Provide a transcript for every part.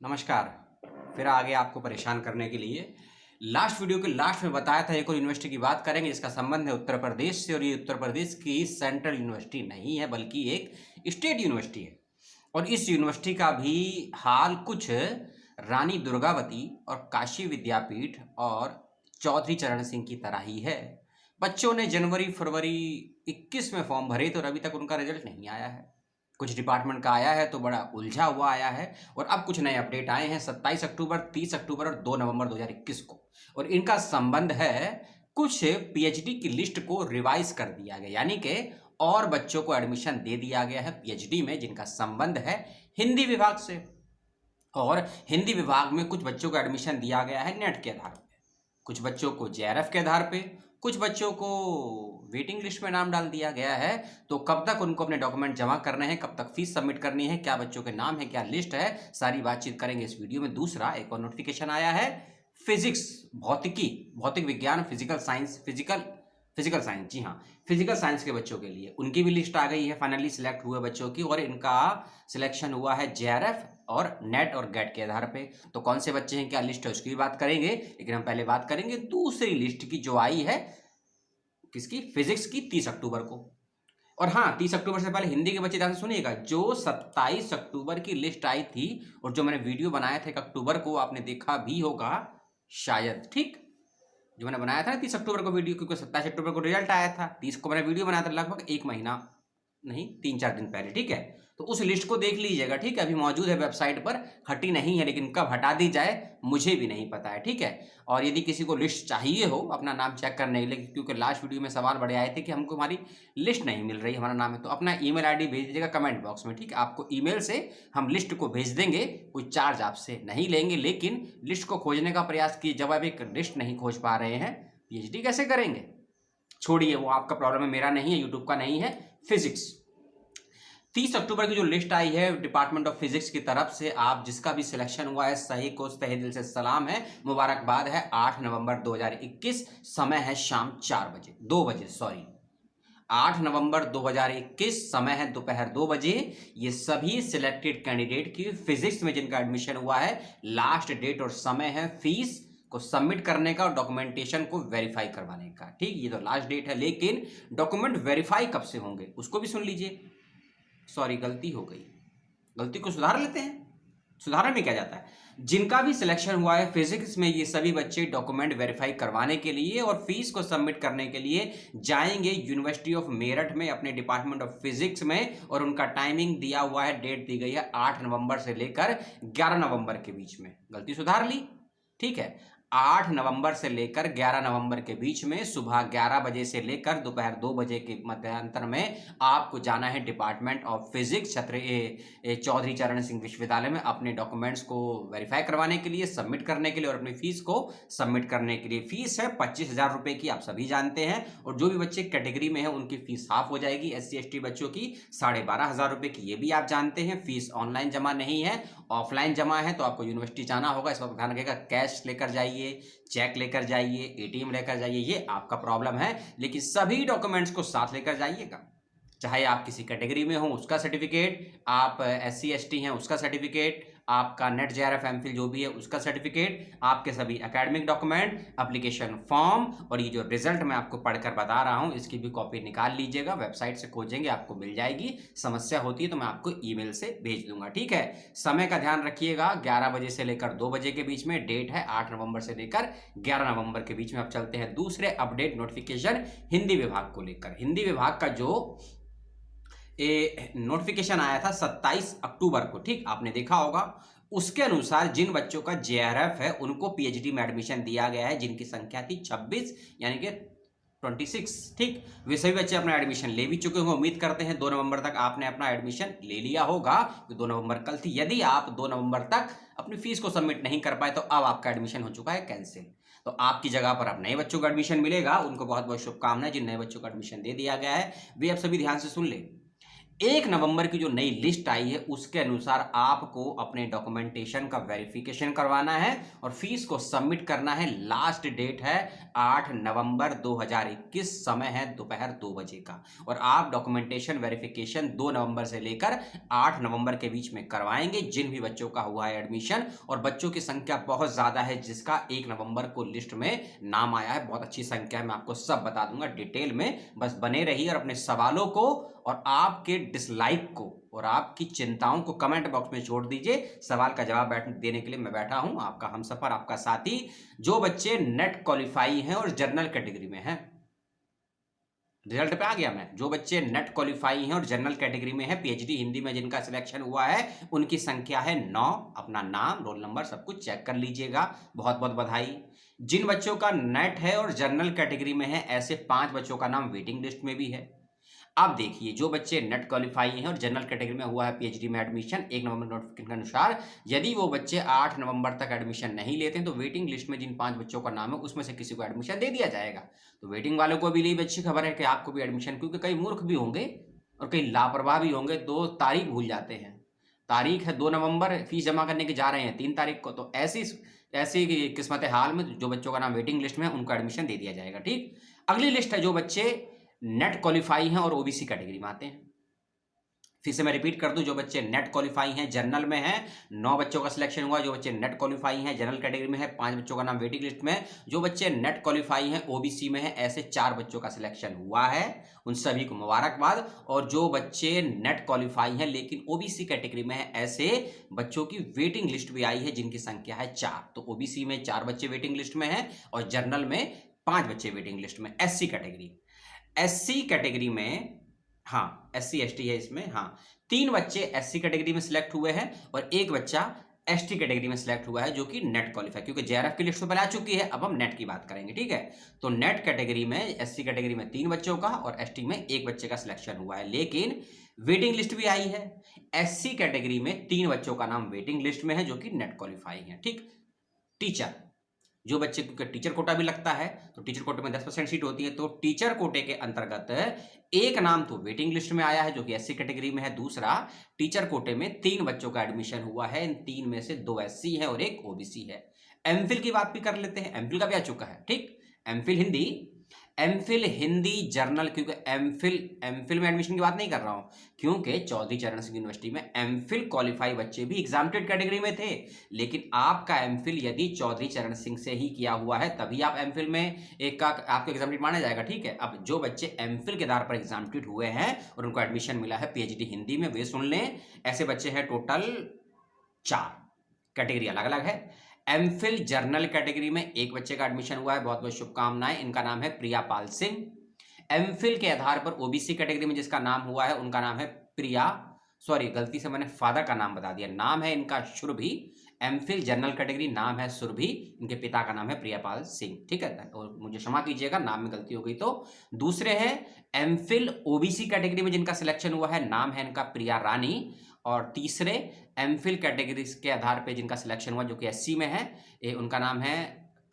नमस्कार। फिर आ गया आपको परेशान करने के लिए। लास्ट वीडियो के लास्ट में बताया था एक और यूनिवर्सिटी की बात करेंगे जिसका संबंध है उत्तर प्रदेश से, और ये उत्तर प्रदेश की सेंट्रल यूनिवर्सिटी नहीं है बल्कि एक स्टेट यूनिवर्सिटी है। और इस यूनिवर्सिटी का भी हाल कुछ रानी दुर्गावती और काशी विद्यापीठ और चौधरी चरण सिंह की तरह ही है। बच्चों ने जनवरी फरवरी 21 में फॉर्म भरे थे और अभी तक उनका रिजल्ट नहीं आया है। कुछ डिपार्टमेंट का आया है तो बड़ा उलझा हुआ आया है, और अब कुछ नए अपडेट आए हैं 27 अक्टूबर, 30 अक्टूबर और 2 नवंबर 2021 को। और इनका संबंध है कुछ पीएचडी की लिस्ट को रिवाइज कर दिया गया, यानी कि और बच्चों को एडमिशन दे दिया गया है पीएचडी में जिनका संबंध है हिंदी विभाग से। और हिंदी विभाग में कुछ बच्चों को एडमिशन दिया गया है नेट के आधार पर, कुछ बच्चों को जेआरएफ के आधार पे, कुछ बच्चों को वेटिंग लिस्ट में नाम डाल दिया गया है। तो कब तक उनको अपने डॉक्यूमेंट जमा करने हैं, कब तक फीस सबमिट करनी है, क्या बच्चों के नाम है, क्या लिस्ट है, सारी बातचीत करेंगे इस वीडियो में। दूसरा एक और नोटिफिकेशन आया है फिजिक्स, भौतिक विज्ञान, फिजिकल साइंस, जी हाँ, फिजिकल साइंस के बच्चों के लिए उनकी भी लिस्ट आ गई है फाइनली सिलेक्ट हुए बच्चों की, और इनका सिलेक्शन हुआ है जेआरएफ और नेट और गेट के आधार पे। तो कौन से बच्चे हैं, क्या लिस्ट है, उसकी भी बात करेंगे। लेकिन हम पहले बात करेंगे दूसरी लिस्ट की जो आई है, किसकी, फिजिक्स की, 30 अक्टूबर को। और हाँ, 30 अक्टूबर से पहले हिंदी के बच्चे ध्यान से सुनिएगा, जो 27 अक्टूबर की लिस्ट आई थी और जो मैंने वीडियो बनाया था 1 अक्टूबर को, आपने देखा भी होगा शायद, ठीक, जो मैंने बनाया था ना 30 अक्टूबर को वीडियो, क्योंकि 27 अक्टूबर को रिजल्ट आया था, 30 को मैंने वीडियो बनाया था, लगभग 1 महीना नहीं 3-4 दिन पहले, ठीक है। तो उस लिस्ट को देख लीजिएगा, ठीक है, अभी मौजूद है वेबसाइट पर, हटी नहीं है, लेकिन कब हटा दी जाए मुझे भी नहीं पता है, ठीक है। और यदि किसी को लिस्ट चाहिए हो अपना नाम चेक करने के लिए, क्योंकि लास्ट वीडियो में सवाल बड़े आए थे कि हमको हमारी लिस्ट नहीं मिल रही, हमारा नाम है, तो अपना ईमेल आईडी भेज दीजिएगा कमेंट बॉक्स में, ठीक है। आपको ईमेल से हम लिस्ट को भेज देंगे, कोई चार्ज आपसे नहीं लेंगे, लेकिन लिस्ट को खोजने का प्रयास कीजिए। जब आप एक लिस्ट नहीं खोज पा रहे हैं, पीएचडी कैसे करेंगे? छोड़िए, वो आपका प्रॉब्लम है, मेरा नहीं है, यूट्यूब का नहीं है। फिजिक्स 30 अक्टूबर की जो लिस्ट आई है डिपार्टमेंट ऑफ फिजिक्स की तरफ से, आप जिसका भी सिलेक्शन हुआ है सही को तहे दिल से सलाम है, मुबारकबाद है। 8 नवंबर 2021, समय है शाम 2 बजे, 8 नवंबर 2021, समय है दोपहर 2 बजे। ये सभी सिलेक्टेड कैंडिडेट की फिजिक्स में जिनका एडमिशन हुआ है, लास्ट डेट और समय है फीस को सबमिट करने का और डॉक्यूमेंटेशन को वेरीफाई करवाने का, ठीक, ये तो लास्ट डेट है। लेकिन डॉक्यूमेंट वेरीफाई कब से होंगे उसको भी सुन लीजिए। सॉरी, गलती हो गई, गलती को सुधार लेते हैं। सुधारने में क्या जाता है, जिनका भी सिलेक्शन हुआ है फिजिक्स में, ये सभी बच्चे डॉक्यूमेंट वेरीफाई करवाने के लिए और फीस को सबमिट करने के लिए जाएंगे यूनिवर्सिटी ऑफ मेरठ में अपने डिपार्टमेंट ऑफ फिजिक्स में। और उनका टाइमिंग दिया हुआ है, डेट दी गई है 8 नवंबर से लेकर 11 नवंबर के बीच में। गलती सुधार ली, ठीक है। 8 नवंबर से लेकर 11 नवंबर के बीच में सुबह 11 बजे से लेकर दोपहर 2 बजे के मध्यांतर में आपको जाना है डिपार्टमेंट ऑफ फिजिक्स चौधरी चरण सिंह विश्वविद्यालय में अपने डॉक्यूमेंट्स को वेरीफाई करवाने के लिए, सबमिट करने के लिए और अपनी फीस को सबमिट करने के लिए। फीस है 25,000 रुपये की, आप सभी जानते हैं। और जो भी बच्चे कैटेगरी में हैं उनकी फीस हाफ हो जाएगी, SC ST बच्चों की 12,500 रुपये की, ये भी आप जानते हैं। फीस ऑनलाइन जमा नहीं है, ऑफलाइन जमा है, तो आपको यूनिवर्सिटी जाना होगा। इस वक्त ध्यान रखिएगा, कैश लेकर जाइए, चेक लेकर जाइए, एटीएम लेकर जाइए, ये आपका प्रॉब्लम है। लेकिन सभी डॉक्यूमेंट्स को साथ लेकर जाइएगा, चाहे आप किसी कैटेगरी में हो उसका सर्टिफिकेट, आप SC ST हैं उसका सर्टिफिकेट, आपका नेट JRF MPhil जो भी है उसका सर्टिफिकेट, आपके सभी एकेडमिक डॉक्यूमेंट, एप्लीकेशन फॉर्म, और ये जो रिजल्ट मैं आपको पढ़कर बता रहा हूँ इसकी भी कॉपी निकाल लीजिएगा, वेबसाइट से खोजेंगे आपको मिल जाएगी। समस्या होती है तो मैं आपको ईमेल से भेज दूंगा, ठीक है। समय का ध्यान रखिएगा, 11 बजे से लेकर 2 बजे के बीच में, डेट है 8 नवंबर से लेकर 11 नवंबर के बीच में। अब चलते हैं दूसरे अपडेट नोटिफिकेशन हिंदी विभाग को लेकर। हिंदी विभाग का जो नोटिफिकेशन आया था 27 अक्टूबर को, ठीक, आपने देखा होगा। उसके अनुसार जिन बच्चों का JRF है उनको पीएचडी में एडमिशन दिया गया है, जिनकी संख्या थी 26 यानी कि 26, ठीक, वे सभी बच्चे अपना एडमिशन ले भी चुके होंगे। उम्मीद करते हैं 2 नवंबर तक आपने अपना एडमिशन ले लिया होगा, तो 2 नवंबर कल थी। यदि आप 2 नवंबर तक अपनी फीस को सबमिट नहीं कर पाए तो अब आपका एडमिशन हो चुका है कैंसिल। तो आपकी जगह पर अब नए बच्चों को एडमिशन मिलेगा, उनको बहुत बहुत शुभकामनाएं। जिन नए बच्चों को एडमिशन दे दिया गया है वे अब सभी ध्यान से सुन ले। 1 नवंबर की जो नई लिस्ट आई है उसके अनुसार आपको अपने डॉक्यूमेंटेशन का वेरिफिकेशन करवाना है और फीस को सबमिट करना है। लास्ट डेट है 8 नवंबर 2021, समय है दोपहर 2 बजे का। और आप डॉक्यूमेंटेशन वेरिफिकेशन 2 नवंबर से लेकर 8 नवंबर के बीच में करवाएंगे जिन भी बच्चों का हुआ है एडमिशन। और बच्चों की संख्या बहुत ज़्यादा है जिसका 1 नवंबर को लिस्ट में नाम आया है, बहुत अच्छी संख्या है, मैं आपको सब बता दूंगा डिटेल में। बस बने रहिए और अपने सवालों को और आपके डिसलाइक को और आपकी चिंताओं को कमेंट बॉक्स में छोड़ दीजिए। सवाल का जवाब देने के लिए मैं बैठा हूं, आपका हमसफर, आपका साथी। जो बच्चे नेट क्वालिफाई हैं और जनरल कैटेगरी में हैं, रिजल्ट पे आ गया मैं, जो बच्चे नेट क्वालिफाई हैं और जनरल कैटेगरी में है, पीएचडी हिंदी में जिनका सिलेक्शन हुआ है, उनकी संख्या है 9। अपना नाम, रोल नंबर सब कुछ चेक कर लीजिएगा। बहुत बहुत बधाई। जिन बच्चों का नेट है और जनरल कैटेगरी में है, ऐसे 5 बच्चों का नाम वेटिंग लिस्ट में भी है। अब देखिए, जो बच्चे नेट क्वालिफाई हैं और जनरल कैटेगरी में हुआ है पीएचडी में एडमिशन, 1 नवंबर नोटिफिकेशन के अनुसार यदि वो बच्चे 8 नवंबर तक एडमिशन नहीं लेते हैं तो वेटिंग लिस्ट में जिन 5 बच्चों का नाम है उसमें से किसी को एडमिशन दे दिया जाएगा। तो वेटिंग वालों को भी अच्छी खबर है कि आपको भी एडमिशन, क्योंकि कई मूर्ख भी होंगे और कई लापरवाह भी होंगे, 2 तारीख भूल जाते हैं। तारीख है 2 नवंबर, फीस जमा करने के जा रहे हैं 3 तारीख को। तो ऐसी किस्मत हाल में जो बच्चों का नाम वेटिंग लिस्ट में है उनको एडमिशन दे दिया जाएगा। ठीक, अगली लिस्ट है जो बच्चे नेट क्वालिफाई हैं और ओबीसी कैटेगरी में आते हैं। फिर से मैं रिपीट कर दूं, जो बच्चे नेट क्वालिफाई हैं, जनरल में हैं, 9 बच्चों का सिलेक्शन हुआ। जो बच्चे नेट क्वालिफाई हैं, जनरल कैटेगरी में है, 5 बच्चों का नाम वेटिंग लिस्ट में है। जो बच्चे नेट क्वालिफाई हैं, ओबीसी में है, ऐसे 4 बच्चों का सिलेक्शन हुआ है, उन सभी को मुबारकबाद। और जो बच्चे नेट क्वालिफाई हैं लेकिन ओबीसी कैटेगरी में है, ऐसे बच्चों की वेटिंग लिस्ट भी आई है जिनकी संख्या है 4। तो ओबीसी में 4 बच्चे वेटिंग लिस्ट में है और जनरल में 5 बच्चे वेटिंग लिस्ट में। एससी कैटेगरी में, हाँ एससी एसटी है इसमें, हाँ 3 बच्चे एससी कैटेगरी में सिलेक्ट हुए हैं और 1 बच्चा एसटी कैटेगरी में सिलेक्ट हुआ है जो कि नेट क्वालिफाई, क्योंकि जेआरएफ की लिस्ट तो पहले आ चुकी है, अब हम नेट की बात करेंगे। ठीक है, तो नेट कैटेगरी में, एससी कैटेगरी में 3 बच्चों का और एसटी में 1 बच्चे का सिलेक्शन हुआ है, लेकिन वेटिंग लिस्ट भी आई है। एससी कैटेगरी में 3 बच्चों का नाम वेटिंग लिस्ट में है जो कि नेट क्वालिफाई है। ठीक, टीचर, जो बच्चे, क्योंकि टीचर कोटा भी लगता है तो टीचर कोटे में 10% सीट होती है, तो टीचर कोटे के अंतर्गत 1 नाम तो वेटिंग लिस्ट में आया है जो कि एससी कैटेगरी में है। दूसरा, टीचर कोटे में 3 बच्चों का एडमिशन हुआ है, इन 3 में से 2 एससी है और 1 ओबीसी है। एमफिल की बात भी कर लेते हैं, एमफिल का भी आ चुका है। ठीक, एमफिल हिंदी जर्नल, क्योंकि एमफिल में एडमिशन की बात नहीं कर रहा हूं, क्योंकि चौधरी चरण सिंह यूनिवर्सिटी में एमफिल क्वालिफाई बच्चे भी एग्जाम्प्टेड कैटेगरी में थे। लेकिन आपका एमफिल यदि चौधरी चरण सिंह से ही किया हुआ है तभी आप एमफिल में एक का आपको एग्जाम्प्टेड माना जाएगा। ठीक है, अब जो बच्चे एमफिल के आधार पर एग्जाम्प्टेड हुए हैं और उनको एडमिशन मिला है पीएचडी हिंदी में, वे सुन लें, ऐसे बच्चे हैं टोटल 4, कैटेगरी अलग अलग है। एमफिल जर्नल कैटेगरी में 1 बच्चे का एडमिशन हुआ है, बहुत बहुत शुभकामनाएं, इनका नाम है प्रियापाल सिंह। एमफिल के आधार पर ओबीसी कैटेगरी में जिसका नाम हुआ है उनका नाम है गलती से मैंने फादर का नाम बता दिया, नाम है इनका सुरभि। एमफिल जनरल कैटेगरी, नाम है सुरभि, इनके पिता का नाम है प्रियापाल सिंह। ठीक है, और मुझे क्षमा कीजिएगा नाम में गलती हो गई तो। दूसरे है एमफिल ओबीसी कैटेगरी में जिनका सिलेक्शन हुआ है, नाम है इनका प्रिया रानी। और तीसरे एमफिल कैटेगरी के आधार पे जिनका सिलेक्शन हुआ जो कि एससी में है, उनका नाम है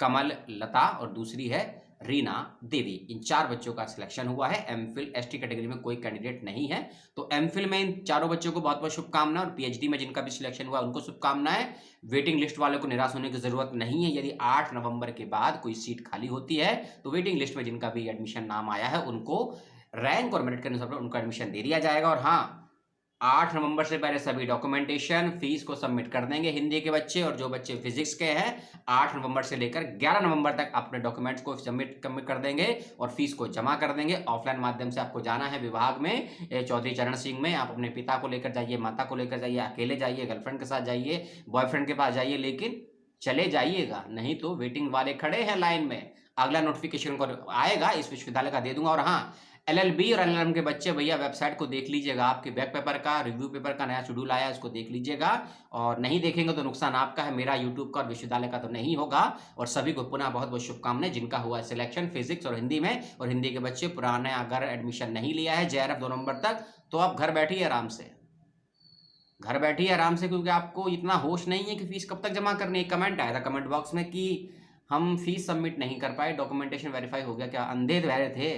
कमल लता और दूसरी है रीना देवी। इन 4 बच्चों का सिलेक्शन हुआ है। एमफिल एसटी कैटेगरी में कोई कैंडिडेट नहीं है, तो एमफिल में इन चारों बच्चों को बहुत बहुत शुभकामनाएं और पीएचडी में जिनका भी सिलेक्शन हुआ उनको शुभकामनाएं। वेटिंग लिस्ट वालों को निराश होने की जरूरत नहीं है, यदि 8 नवंबर के बाद कोई सीट खाली होती है तो वेटिंग लिस्ट में जिनका भी एडमिशन नाम आया है उनको रैंक और मेरिट के अनुसार उनको एडमिशन दे दिया जाएगा। और हाँ, 8 नवंबर से पहले सभी डॉक्यूमेंटेशन फीस को सबमिट कर देंगे हिंदी के बच्चे, और जो बच्चे फिजिक्स के हैं 8 नवंबर से लेकर 11 नवंबर तक अपने डॉक्यूमेंट्स को सबमिट कर देंगे और फीस को जमा कर देंगे। ऑफलाइन माध्यम से आपको जाना है विभाग में, चौधरी चरण सिंह में। आप अपने पिता को लेकर जाइए, माता को लेकर जाइए, अकेले जाइए, गर्लफ्रेंड के साथ जाइए, बॉयफ्रेंड के पास जाइए, लेकिन चले जाइएगा, नहीं तो वेटिंग वाले खड़े हैं लाइन में। अगला नोटिफिकेशन को आएगा इस विश्वविद्यालय का दे दूंगा। और हाँ, एलएलबी और एलएलएम के बच्चे भैया वेबसाइट को देख लीजिएगा, आपके बैक पेपर का रिव्यू पेपर का नया शेड्यूल आया है, इसको देख लीजिएगा। और नहीं देखेंगे तो नुकसान आपका है, मेरा यूट्यूब का और विश्वविद्यालय का तो नहीं होगा। और सभी को पुनः बहुत बहुत शुभकामनाएं जिनका हुआ सिलेक्शन फिजिक्स और हिंदी में। और हिंदी के बच्चे पुराने अगर एडमिशन नहीं लिया है जेआरएफ 2 नवंबर तक, तो आप घर बैठिए आराम से, घर बैठिए आराम से, क्योंकि आपको इतना होश नहीं है कि फीस कब तक जमा करनी है। कमेंट आया था कमेंट बॉक्स में कि हम फीस सबमिट नहीं कर पाए, डॉक्यूमेंटेशन वेरीफाई हो गया, क्या अंधे बहरे थे?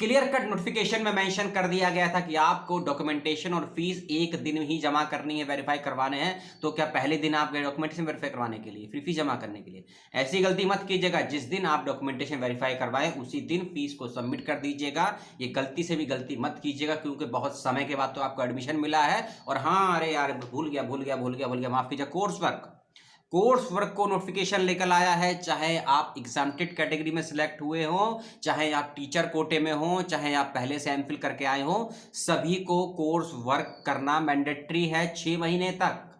क्लियर कट नोटिफिकेशन में मेंशन कर दिया गया था कि आपको डॉक्यूमेंटेशन और फीस एक दिन ही जमा करनी है, वेरीफाई करवाने हैं। तो क्या पहले दिन आप गए डॉक्यूमेंटेशन वेरीफाई करवाने के लिए, फिर फीस जमा करने के लिए? ऐसी गलती मत कीजिएगा। जिस दिन आप डॉक्यूमेंटेशन वेरीफाई करवाएं उसी दिन फीस को सबमिट कर दीजिएगा। ये गलती से भी गलती मत कीजिएगा, क्योंकि बहुत समय के बाद तो आपको एडमिशन मिला है। और हाँ, अरे यार भूल गया, माफ कीजिए, कोर्स वर्क को नोटिफिकेशन लेकर आया है। चाहे आप एग्जाम्प्टेड कैटेगरी में सिलेक्ट हुए हो, चाहे आप टीचर कोटे में हो, चाहे आप पहले से एमफिल करके आए हो, सभी को कोर्स वर्क करना मैंडेटरी है 6 महीने तक।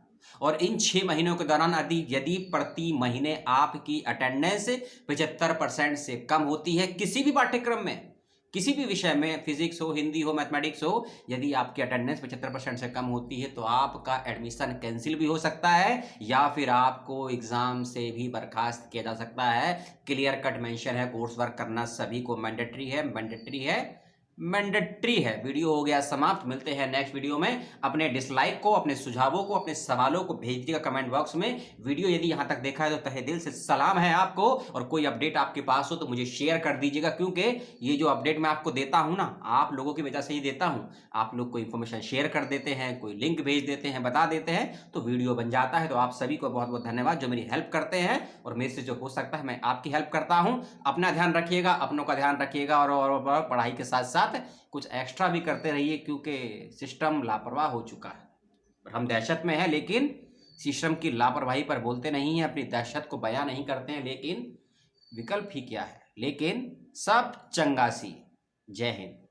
और इन 6 महीनों के दौरान यदि प्रति महीने आपकी अटेंडेंस 75% से कम होती है किसी भी पाठ्यक्रम में, किसी भी विषय में, फिजिक्स हो, हिंदी हो, मैथमेटिक्स हो, यदि आपकी अटेंडेंस 75% से कम होती है तो आपका एडमिशन कैंसिल भी हो सकता है या फिर आपको एग्जाम से भी बर्खास्त किया जा सकता है। क्लियर कट मेंशन है, कोर्स वर्क करना सभी को मैंडेटरी है। वीडियो हो गया समाप्त। मिलते हैं नेक्स्ट वीडियो में। अपने डिसलाइक को, अपने सुझावों को, अपने सवालों को भेज दीजिएगा कमेंट बॉक्स में। वीडियो यदि यहां तक देखा है तो तहे दिल से सलाम है आपको। और कोई अपडेट आपके पास हो तो मुझे शेयर कर दीजिएगा, क्योंकि ये जो अपडेट मैं आपको देता हूं ना, आप लोगों की वजह से ही देता हूं। आप लोग कोई इंफॉर्मेशन शेयर कर देते हैं, कोई लिंक भेज देते हैं, बता देते हैं, तो वीडियो बन जाता है। तो आप सभी को बहुत बहुत धन्यवाद जो मेरी हेल्प करते हैं, और मेरे से जो हो सकता है मैं आपकी हेल्प करता हूं। अपना ध्यान रखिएगा, अपनों का ध्यान रखिएगा, और पढ़ाई के साथ साथ कुछ एक्स्ट्रा भी करते रहिए, क्योंकि सिस्टम लापरवाह हो चुका है। हम दहशत में हैं, लेकिन सिस्टम की लापरवाही पर बोलते नहीं हैं, अपनी दहशत को बयां नहीं करते हैं, लेकिन विकल्प ही क्या है। लेकिन सब चंगासी। जय हिंद।